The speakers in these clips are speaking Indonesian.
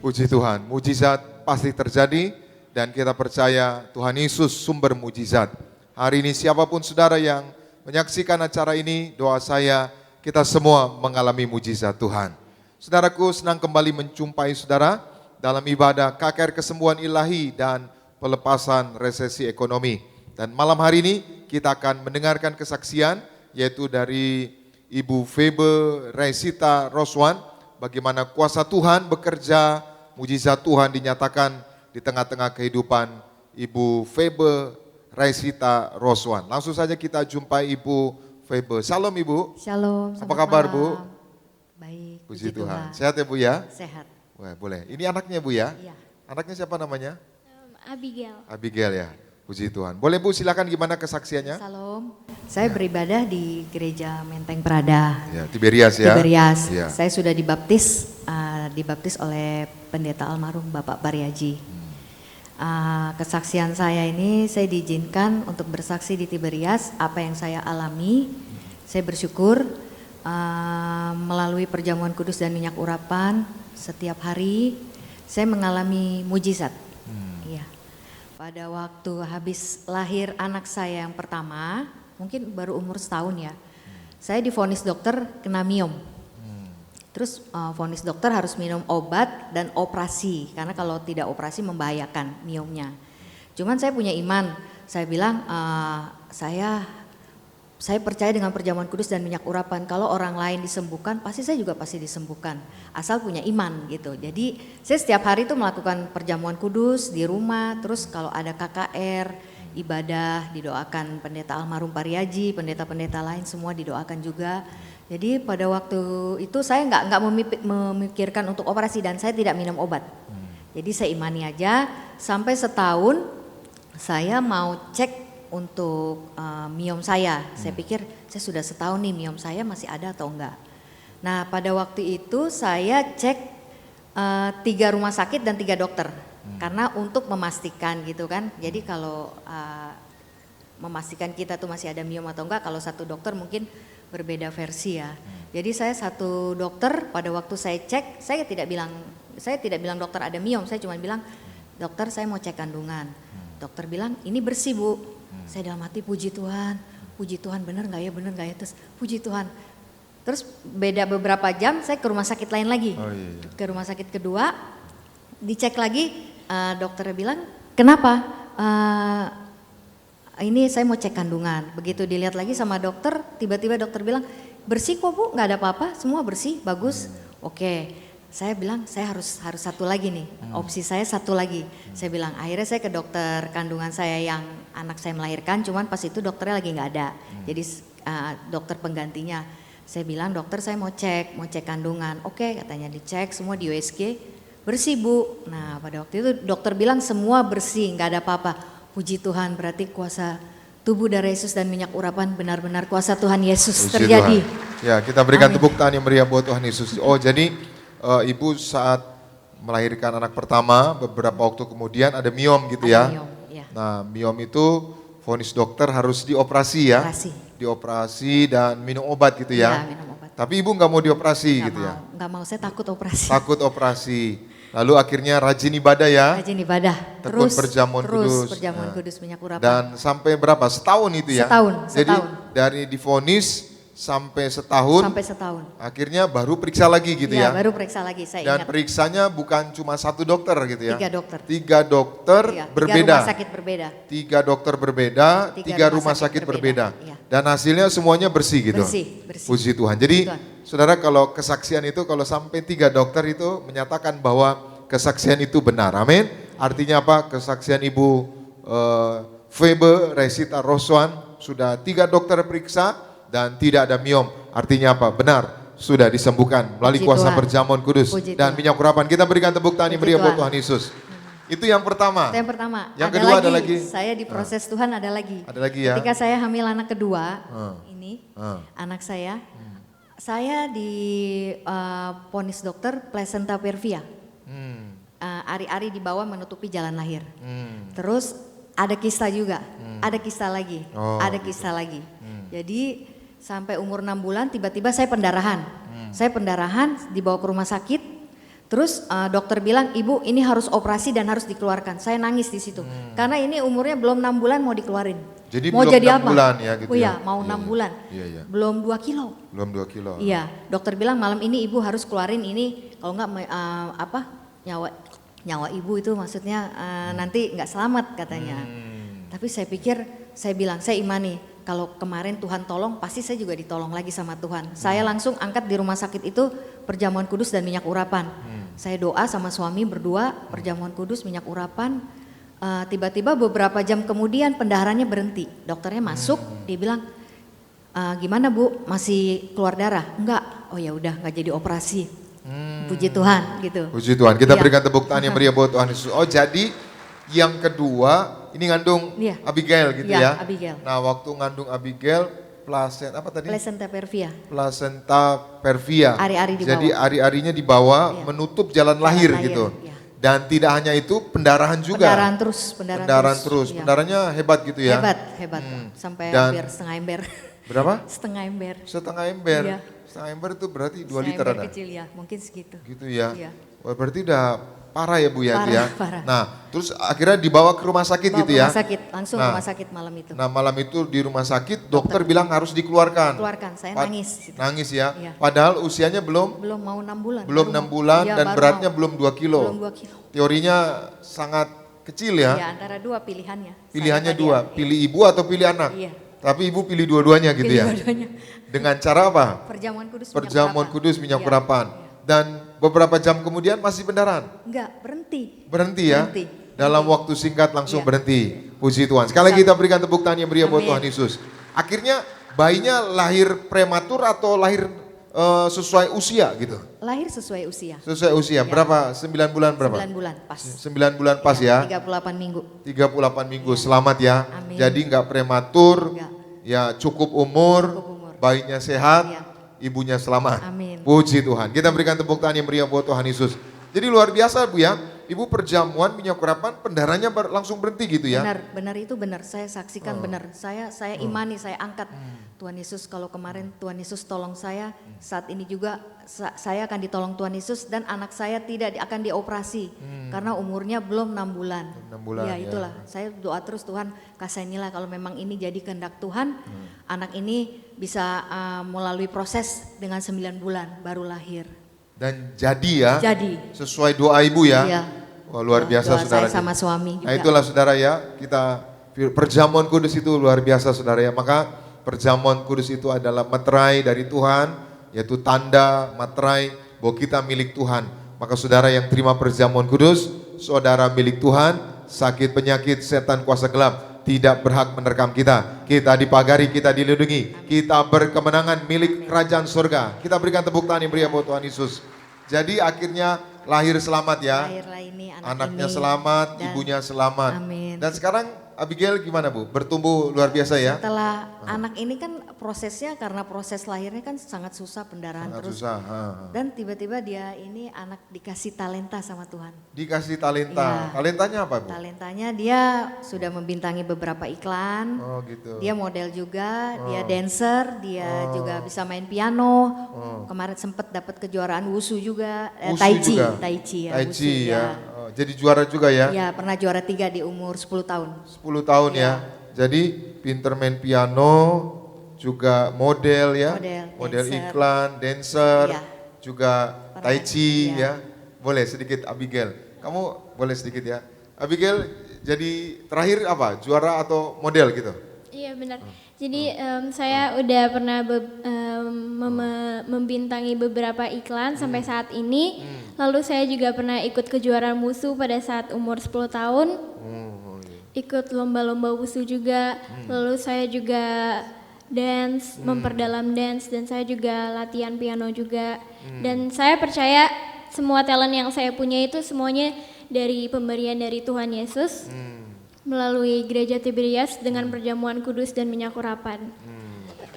Puji Tuhan, mujizat pasti terjadi dan kita percaya Tuhan Yesus sumber mujizat. Hari ini siapapun saudara yang menyaksikan acara ini, doa saya kita semua mengalami mujizat Tuhan. Saudaraku, senang kembali menjumpai saudara dalam ibadah KKR Kesembuhan Ilahi dan pelepasan resesi ekonomi. Dan malam hari ini kita akan mendengarkan kesaksian yaitu dari Ibu Febe Resita Roswan, bagaimana kuasa Tuhan bekerja, mujizat Tuhan dinyatakan di tengah-tengah kehidupan Ibu Febe Resita Roswan. Langsung saja kita jumpai Ibu Febe. Shalom Ibu. Shalom. Apa kabar malam. Bu? Baik. Puji Tuhan. Sehat ya Bu ya? Sehat. Wah, boleh. Ini anaknya Bu ya? Iya. Anaknya siapa namanya? Abigail. Abigail ya. Puji Tuhan. Boleh Bu, silakan gimana kesaksiannya? Shalom. Saya beribadah di Gereja Menteng Prada. Ya, Tiberias ya. Tiberias. Ya. Saya sudah dibaptis oleh pendeta almarhum Bapak Baryaji. Kesaksian saya ini saya diizinkan untuk bersaksi di Tiberias apa yang saya alami. Saya bersyukur melalui perjamuan kudus dan minyak urapan setiap hari saya mengalami mujizat. Iya. Pada waktu habis lahir anak saya yang pertama, mungkin baru umur setahun ya, saya divonis dokter kena miom. Terus vonis dokter harus minum obat dan operasi, karena kalau tidak operasi membahayakan miomnya. Cuman saya punya iman, saya bilang saya percaya dengan perjamuan kudus dan minyak urapan. Kalau orang lain disembuhkan, pasti saya juga pasti disembuhkan. Asal punya iman gitu. Jadi saya setiap hari itu melakukan perjamuan kudus di rumah. Terus kalau ada KKR, ibadah didoakan pendeta almarhum Pariaji, pendeta-pendeta lain semua didoakan juga. Jadi pada waktu itu saya nggak memikirkan untuk operasi dan saya tidak minum obat. Jadi saya imani aja sampai setahun saya mau cek untuk miom saya. Saya pikir saya sudah setahun nih miom saya masih ada atau enggak. Nah pada waktu itu saya cek 3 rumah sakit dan 3 dokter. Karena untuk memastikan gitu kan. Jadi kalau memastikan kita tuh masih ada miom atau enggak, kalau satu dokter mungkin berbeda versi ya. Jadi saya satu dokter pada waktu saya cek, saya tidak bilang dokter ada miom, saya cuma bilang dokter saya mau cek kandungan. Dokter bilang ini bersih Bu. Saya dalam hati puji Tuhan benar nggak ya, terus puji Tuhan. Terus beda beberapa jam saya ke rumah sakit lain lagi, ke rumah sakit kedua, dicek lagi, dokternya bilang kenapa? Ini saya mau cek kandungan. Begitu dilihat lagi sama dokter, tiba-tiba dokter bilang bersih kok Bu, nggak ada apa-apa, semua bersih, bagus. Oke. Saya bilang saya harus satu lagi nih, opsi saya satu lagi. Saya bilang akhirnya saya ke dokter kandungan saya yang anak saya melahirkan, cuman pas itu dokternya lagi nggak ada. Jadi dokter penggantinya. Saya bilang dokter saya mau cek kandungan. Oke, katanya dicek semua di USG bersih Bu. Nah pada waktu itu dokter bilang semua bersih, nggak ada apa-apa. Puji Tuhan, berarti kuasa tubuh darah Yesus dan minyak urapan benar-benar kuasa Tuhan Yesus terjadi. Tuhan. Ya, kita berikan tepuk tangan yang meriah buat Tuhan Yesus. Oh jadi Ibu saat melahirkan anak pertama beberapa waktu kemudian ada miom gitu ya. Miom, ya. Nah miom itu vonis dokter harus dioperasi ya. Dioperasi dan minum obat gitu ya. Minum obat. Tapi Ibu nggak mau dioperasi gitu ya. Nggak mau, saya takut operasi. Takut operasi. Lalu akhirnya rajin ibadah ya. Rajin ibadah. Tekun perjamuan kudus. Perjamuan kudus minyak urapan. Dan sampai berapa? Setahun itu ya. Setahun. Jadi dari divonis sampai setahun. Akhirnya baru periksa lagi gitu ya. Baru periksa lagi, saya dan ingat. periksanya bukan cuma satu dokter gitu ya. 3 dokter. 3 dokter berbeda. 3 rumah sakit berbeda. 3 dokter berbeda, 3 rumah sakit berbeda. Iya. Dan hasilnya semuanya bersih gitu. Bersih. Puji Tuhan. Jadi saudara kalau kesaksian itu kalau sampai 3 dokter itu menyatakan bahwa kesaksian itu benar. Amin. Artinya apa? Kesaksian Ibu Febe Resita Roswan sudah 3 dokter periksa dan tidak ada miom. Artinya apa? Benar, sudah disembuhkan melalui kuasa perjamuan kudus dan minyak urapan. Kita berikan tepuk tangan yang meriah buat Tuhan Yesus. Itu yang pertama. Itu yang pertama. Yang kedua ada lagi. Saya diproses Tuhan ada lagi. Ada lagi ya. Ketika saya hamil anak kedua, anak saya di vonis dokter placenta perfia. Ari-ari di bawah menutupi jalan lahir. Terus ada kista juga, ada kista lagi, kista lagi. Jadi sampai umur 6 bulan tiba-tiba saya pendarahan. Saya pendarahan dibawa ke rumah sakit. Terus dokter bilang, ibu ini harus operasi dan harus dikeluarkan. Saya nangis di situ, karena ini umurnya belum 6 bulan mau dikeluarin. Jadi mau belum jadi 6 apa? bulan ya gitu Oh iya, ya? mau 6 bulan. Iya. Belum 2 kilo. Belum 2 kilo. Iya, dokter bilang malam ini ibu harus keluarin ini, kalau enggak nyawa ibu itu maksudnya nanti nggak selamat katanya. Tapi saya bilang, saya imani kalau kemarin Tuhan tolong, pasti saya juga ditolong lagi sama Tuhan. Saya langsung angkat di rumah sakit itu perjamuan kudus dan minyak urapan. Saya doa sama suami berdua, perjamuan kudus, minyak urapan. Tiba-tiba beberapa jam kemudian pendaharannya berhenti. Dokternya masuk, dia bilang, gimana Bu, masih keluar darah? Enggak. Oh ya udah, nggak jadi operasi. Puji Tuhan gitu. Puji Tuhan, kita Iya. berikan tepuk tangan yang meriah buat Tuhan Yesus. Oh jadi yang kedua ini ngandung Iya. Abigail gitu Iya, ya. Abigail. Nah waktu ngandung Abigail, placenta apa tadi? Placenta perfia. Placenta perfia. Ari-ari dibawa. Jadi ari-arinya dibawa Iya. menutup jalan lahir lahir, gitu. iya. Dan tidak hanya itu, pendarahan juga. Pendarahan terus. Iya. Pendarannya hebat gitu ya. Hebat. Sampai Dan- hampir setengah ember. Berapa? Setengah ember. Setengah ember. Iya. Setengah ember itu berarti 2 Setengah liter ember ada. kecil ya, mungkin segitu. Gitu ya. Iya. Wah, berarti udah parah ya Bu ya itu Parah, ya. parah. Nah, terus akhirnya dibawa ke rumah sakit Bawa gitu ke ya. rumah sakit, langsung Nah, rumah sakit malam itu. Nah, malam itu di rumah sakit dokter bilang harus dikeluarkan. Keluarkan, saya Pad- nangis. Nangis ya. Iya. Padahal usianya belum Belum mau 6 bulan. belum baru 6 mau. bulan Iya, dan baru beratnya mau. belum 2 kilo. Belum 2 kilo. Teorinya sangat kecil ya. Iya, antara dua pilihannya. Pilihannya Saya dua, tadi, pilih ibu atau pilih anak. Iya. Tapi ibu pilih dua-duanya gitu Pilih ya. dua-duanya. Dengan cara apa? Perjamuan kudus. Perjamuan minyak kudus minyak Iya, urapan. iya. Dan beberapa jam kemudian masih pendarahan. Enggak, berhenti. Berhenti ya. Berhenti. Dalam waktu singkat langsung Iya. berhenti. Puji Tuhan. Sekali lagi kita berikan tepuk tangan yang meriah buat Amin. Tuhan Yesus. Akhirnya bayinya lahir prematur atau lahir sesuai usia gitu? Lahir sesuai usia. Sesuai usia. Iya. Berapa? 9 bulan berapa? 9 bulan pas. 9 bulan pas ya. 38 minggu. 38 minggu. Selamat ya. Amin. Jadi nggak prematur. Enggak. Ya cukup umur. Cukup umur. Bayinya sehat. Iya. Ibunya selamat. Amin. Puji Tuhan. Kita berikan tepuk tangan yang meriah buat Tuhan Yesus. Jadi luar biasa Bu ya. Ibu perjamuan minyak urapan pendarahnya langsung berhenti gitu ya. Benar itu benar. Saya saksikan benar. Saya imani, saya angkat. Tuhan Yesus, kalau kemarin Tuhan Yesus tolong saya, saat ini juga saya akan ditolong Tuhan Yesus dan anak saya tidak akan dioperasi karena umurnya belum 6 bulan. 6 bulan, Ya ya. itulah. Saya doa terus Tuhan, kasihanilah kalau memang ini jadi kehendak Tuhan, anak ini bisa melalui proses dengan 9 bulan baru lahir. Dan jadi ya. Jadi. Sesuai doa Ibu ya. Iya. Wah, luar biasa Doa saudara. saya sama suami juga. Nah itulah saudara ya, kita perjamuan kudus itu luar biasa saudara ya. Maka perjamuan kudus itu adalah meterai dari Tuhan, yaitu tanda materai bahwa kita milik Tuhan. Maka saudara yang terima perjamuan kudus, saudara milik Tuhan, sakit penyakit setan kuasa gelap tidak berhak menerkam kita. Kita dipagari, kita dilindungi, kita berkemenangan milik kerajaan surga. Kita berikan tepuk tangan yang meriah buat Tuhan Yesus. Jadi akhirnya lahir selamat ya. Lahirlah ini Anaknya ini. selamat, Dan- ibunya selamat. Amin. Dan sekarang Abigail gimana Bu? Bertumbuh luar biasa ya? Setelah anak ini kan prosesnya, karena proses lahirnya kan sangat susah, pendarahan Sangat terus. susah. Dan tiba-tiba dia ini anak dikasih talenta sama Tuhan. Dikasih talenta. Iya. Talentanya apa Bu? Talentanya dia sudah membintangi beberapa iklan. Oh gitu. Dia model juga, dia dancer, dia juga bisa main piano. Kemarin sempat dapat kejuaraan wushu juga, Wushu tai chi, juga? tai chi ya. Tai wushu, chi ya. Oh, jadi juara juga ya? Ya, pernah juara 3 di umur 10 tahun. 10 tahun Iya. ya. Jadi pinter main piano, juga model ya. Model, dancer. iklan, dancer, Iya. juga Pernah, tai chi iya. ya. Boleh sedikit Abigail. Kamu boleh sedikit ya. Abigail jadi terakhir apa? Juara atau model gitu? Iya benar. Jadi saya udah pernah membintangi beberapa iklan sampai saat ini. Lalu saya juga pernah ikut kejuaraan wushu pada saat umur 10 tahun. Ikut lomba-lomba wushu juga. Lalu saya juga dance, memperdalam dance, dan saya juga latihan piano juga. Dan saya percaya semua talent yang saya punya itu semuanya dari pemberian dari Tuhan Yesus. Melalui gereja Tiberias dengan perjamuan kudus dan minyak urapan.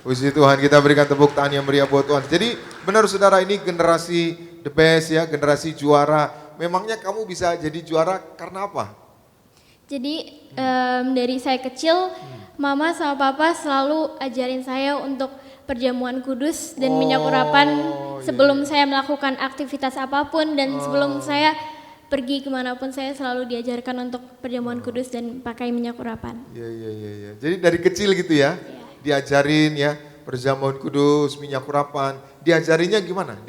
Puji Tuhan, kita berikan tepuk tangan yang meriah buat Tuhan. Jadi benar saudara, ini generasi the best ya, generasi juara. Memangnya kamu bisa jadi juara karena apa? Jadi dari saya kecil, mama sama papa selalu ajarin saya untuk perjamuan kudus dan minyak urapan sebelum saya melakukan aktivitas apapun dan sebelum saya pergi kemanapun saya selalu diajarkan untuk perjamuan kudus dan pakai minyak urapan. Iya. Jadi dari kecil gitu ya, diajarin ya perjamuan kudus, minyak urapan. Diajarinya gimana?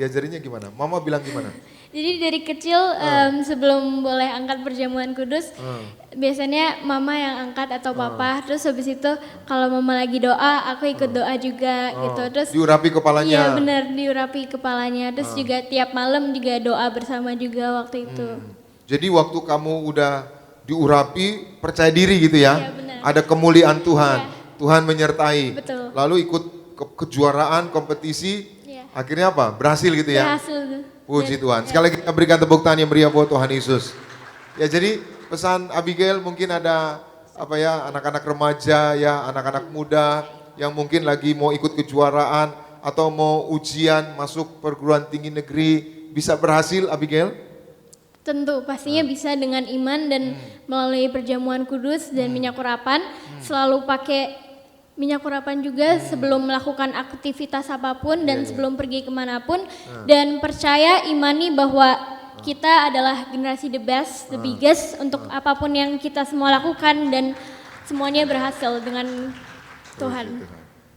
Mama bilang gimana? Jadi dari kecil sebelum boleh angkat perjamuan kudus, biasanya mama yang angkat atau papa. Terus habis itu kalau mama lagi doa, aku ikut doa juga gitu. Terus Diurapi kepalanya. iya benar, diurapi kepalanya. Terus juga tiap malam juga doa bersama juga waktu itu. Jadi waktu kamu udah diurapi, percaya diri gitu ya? Iya, benar. Ada kemuliaan Tuhan, Tuhan menyertai. Betul. Lalu ikut kejuaraan, kompetisi, Iya. akhirnya apa? Berhasil gitu ya? Berhasil tuh. Puji Tuhan. Sekali lagi kita berikan tepuk tangan yang meriah buat Tuhan Yesus. Ya jadi pesan Abigail mungkin ada apa ya anak-anak remaja ya anak-anak muda yang mungkin lagi mau ikut kejuaraan atau mau ujian masuk perguruan tinggi negeri bisa berhasil Abigail? Tentu, pastinya bisa dengan iman dan melalui perjamuan kudus dan minyak urapan. Selalu pakai minyak urapan juga sebelum melakukan aktivitas apapun dan sebelum pergi kemanapun. Dan percaya, imani bahwa kita adalah generasi the best, the biggest untuk apapun yang kita semua lakukan dan semuanya berhasil dengan Tuhan.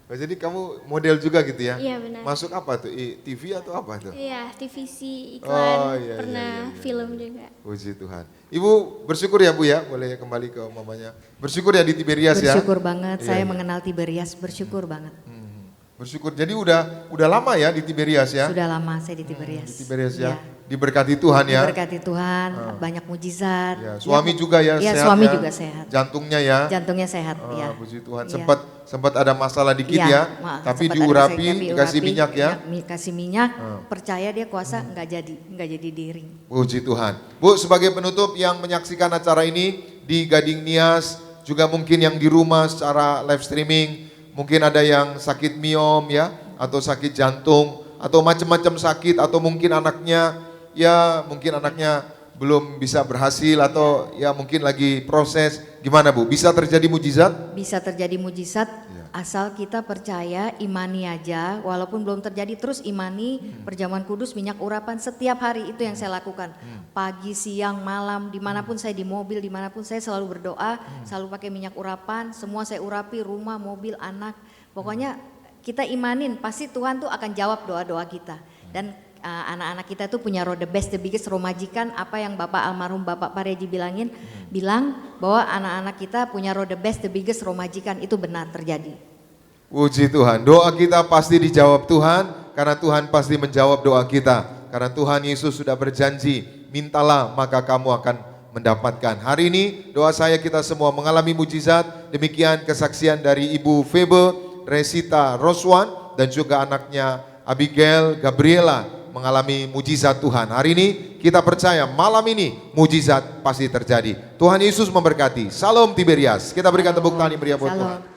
Oh, jadi kamu model juga gitu ya? Iya, benar. Masuk apa tuh? TV atau apa tuh? Iya, TVC, iklan, Oh, iya, pernah iya. film juga. Puji Tuhan. Ibu bersyukur ya Bu ya, boleh kembali ke mamanya. Bersyukur ya di Tiberias ya. Bersyukur banget, Iya, saya iya. mengenal Tiberias, bersyukur banget. Bersyukur. Jadi udah lama ya di Tiberias ya? Sudah lama saya di Tiberias. Di Tiberias ya. Iya. Diberkati Tuhan ya. Diberkati Tuhan, banyak mujizat. Ya, suami juga ya Iya, sehat suami ya. juga sehat. Jantungnya ya. Jantungnya sehat, Oh, ya. puji Tuhan. Iya. Sempat ada masalah dikit Iya, ya. maaf, Tapi sempat ada diurapi, kesakitan, dikasih minyak ya. Kasih minyak, percaya dia kuasa nggak jadi diring. Puji Tuhan. Bu, sebagai penutup yang menyaksikan acara ini di Gading Nias, juga mungkin yang di rumah secara live streaming, mungkin ada yang sakit miom ya, atau sakit jantung, atau macam-macam sakit, atau mungkin anaknya belum bisa berhasil, atau ya mungkin lagi proses. Gimana Bu, bisa terjadi mujizat? Bisa terjadi mujizat Iya. asal kita percaya, imani aja, walaupun belum terjadi terus imani perjamuan kudus, minyak urapan setiap hari itu yang saya lakukan. Pagi, siang, malam, dimanapun saya di mobil, dimanapun saya selalu berdoa, selalu pakai minyak urapan, semua saya urapi, rumah, mobil, anak. Pokoknya kita imanin, pasti Tuhan tuh akan jawab doa-doa kita. Dan anak-anak kita tuh punya roh the best, the biggest, roh majikan, apa yang almarhum Bapak Pareji bilang bahwa anak-anak kita punya roh the best, the biggest, roh majikan, itu benar terjadi. Puji Tuhan, doa kita pasti dijawab Tuhan, karena Tuhan pasti menjawab doa kita. Karena Tuhan Yesus sudah berjanji, mintalah maka kamu akan mendapatkan. Hari ini doa saya kita semua mengalami mujizat. Demikian kesaksian dari Ibu Febe Resita Roswan dan juga anaknya Abigail Gabriela mengalami mujizat Tuhan. Hari ini kita percaya malam ini mujizat pasti terjadi. Tuhan Yesus memberkati. Salam Tiberias. Kita berikan tepuk tangan yang meriah buat Tuhan. Shalom.